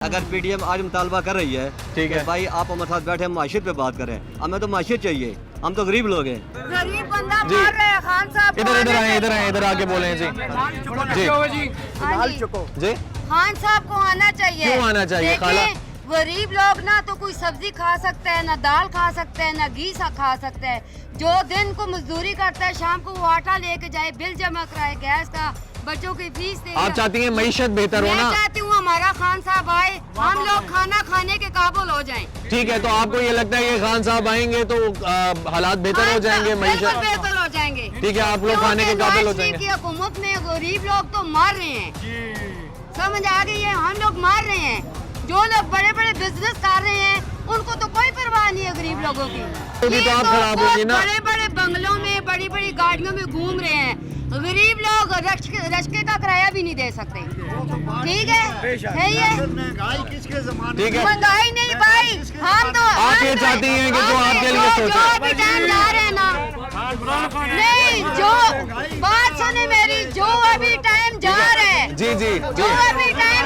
अगर पीडीएम आज मुतालबा कर रही है, ठीक है भाई आप हमारे साथ बैठे माशियत पे बात करें, हमें तो माशियत चाहिए, हम तो गरीब लोग हैं। गरीब बंदा मार रहे हैं खान साहब। इधर आके बोले जी जी खान साहब को आना चाहिए। क्यों आना चाहिए खाला? गरीब लोग ना तो कोई सब्जी खा सकते हैं, ना दाल खा सकते हैं, ना घी खा सकते हैं। जो दिन को मजदूरी करता है शाम को वो आटा लेके जाए, बिल जमा कराए, गैस का, बच्चों की फीस दे। आप चाहती हैं मईशत बेहतर हो ना? मैं चाहती हूँ हमारा खान साहब आए, हम लोग खाना खाने के काबिल हो जाएं। ठीक है, तो आपको ये लगता है कि खान साहब आएंगे तो हालात बेहतर हो जाएंगे, मईशत बेहतर हो जाएंगे। ठीक है, आप लोग खाने के काबिल हो जाएंगे। की हुकूमत में गरीब लोग तो मार रहे हैं, समझ आ गई है, हम लोग मार रहे हैं। जो लोग बड़े बड़े बिजनेस कर रहे हैं उनको तो कोई परवाह नहीं है गरीब लोगों की। भी तो आप खराब होगी ना। बड़े बड़े बंगलों में, बड़ी बड़ी गाड़ियों में घूम रहे हैं, गरीब लोग रश्के का किराया भी नहीं दे सकते। ठीक है, ठीक है, महंगाई नहीं भाई, हम तो आप ये चाहती हैं कि जो आपके लिए सोचे। जो अभी टाइम जा रहे हैं ना, नहीं जो बात सुने मेरी, जो अभी टाइम जा रहे हैं, जी जी जो जी अभी टाइम